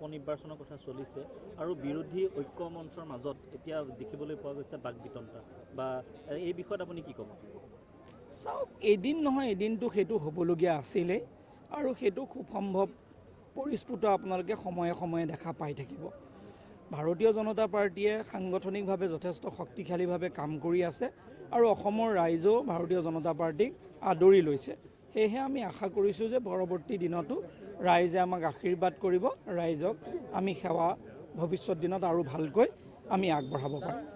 উপনিৰ্বাচনৰ কথা চলিছে আৰু বিৰোধী ঐক্য মঞ্চৰ মাজত এতিয়া দেখিবলৈ পোৱা গৈছে বাক বিতণ্ডা বা এই বিষয়ত আপুনি কি ক'ব? চাওক, এদিন নহয় এদিনটো সেইটো হ'বলগীয়া আছিলেই আৰু সেইটো খুব সম্ভৱ পৰিস্ফুট আপোনালোকে সময়ে সময়ে দেখা পাই থাকিব। ভাৰতীয় জনতা পাৰ্টীয়ে সাংগঠনিকভাৱে যথেষ্ট শক্তিশালীভাৱে কাম কৰি আছে আৰু অসমৰ ৰাইজেও ভাৰতীয় জনতা পাৰ্টীক আদৰি লৈছে। সেয়েহে আমি আশা কৰিছোঁ যে পৰৱৰ্তী দিনতো ৰাইজে আমাক আশীৰ্বাদ কৰিব, ৰাইজক আমি সেৱা ভৱিষ্যত দিনত আৰু ভালকৈ আমি আগবঢ়াব পাৰিম।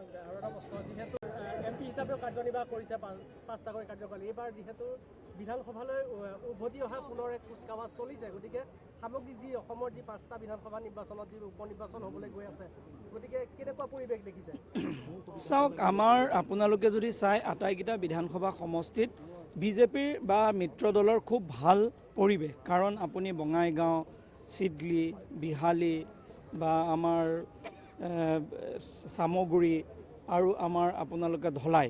এমপি হিচাপেও কাৰ্যনিৰ্বাহ কৰিছে 5টাকৈ কাৰ্যকাল। এইবাৰ যিহেতু বিধানসভালৈ উভতি অহা পুনৰ এক কুচকাৱাজ চলিছে, গতিকে সামগ্ৰিক যি অসমৰ যি 5টা বিধানসভা নিৰ্বাচনত যি উপনিৰ্বাচন হ'বলৈ গৈ আছে, গতিকে কেনেকুৱা পৰিৱেশ দেখিছে? চাওক, আমাৰ আপোনালোকে যদি চাই আটাইকেইটা বিধানসভা সমষ্টিত বিজেপিৰ বা মিত্ৰ দলৰ খুব ভাল পৰিৱেশ। কাৰণ আপুনি বঙাইগাঁও, চিডলি, বিহালী বা আমাৰ চামগুৰি আৰু আমাৰ আপোনালোকে ধলাই,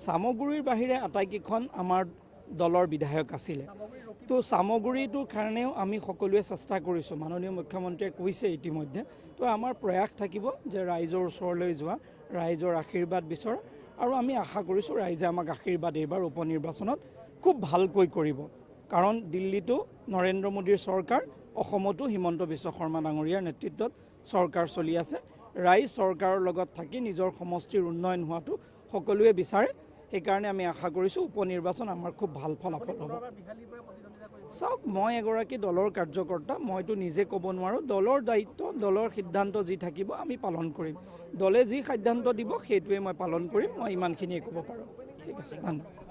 চামগুৰিৰ বাহিৰে আটাইকেইখন আমাৰ দলৰ বিধায়ক আছিলে। তো চামগুৰিটোৰ কাৰণেও আমি সকলোৱে চেষ্টা কৰিছোঁ। মাননীয় মুখ্যমন্ত্ৰীয়ে কৈছে ইতিমধ্যে। তো আমাৰ প্ৰয়াস থাকিব যে ৰাইজৰ ওচৰলৈ যোৱা, ৰাইজৰ আশীৰ্বাদ বিচৰা, আৰু আমি আশা কৰিছোঁ ৰাইজে আমাক আশীৰ্বাদ এইবাৰ উপনিৰ্বাচনত খুব ভালকৈ কৰিব। কাৰণ দিল্লীতো নৰেন্দ্ৰ মোদীৰ চৰকাৰ, অসমতো হিমন্ত বিশ্ব শৰ্মা ডাঙৰীয়াৰ নেতৃত্বত চৰকাৰ চলি আছে। ৰাইজ চৰকাৰৰ লগত থাকি নিজৰ সমষ্টিৰ উন্নয়ন হোৱাটো সকলোৱে বিচাৰে। সেইকাৰণে আমি আশা কৰিছোঁ উপনিৰ্বাচন আমাৰ খুব ভাল ফলাফল হ'ব। চাওক, মই এগৰাকী দলৰ কাৰ্যকৰ্তা, মইতো নিজে ক'ব নোৱাৰোঁ। দলৰ দায়িত্ব, দলৰ সিদ্ধান্ত যি থাকিব আমি পালন কৰিম। দলে যি সিদ্ধান্ত দিব সেইটোৱে মই পালন কৰিম। মই ইমানখিনিয়ে ক'ব পাৰোঁ। ঠিক আছে, ধন্যবাদ।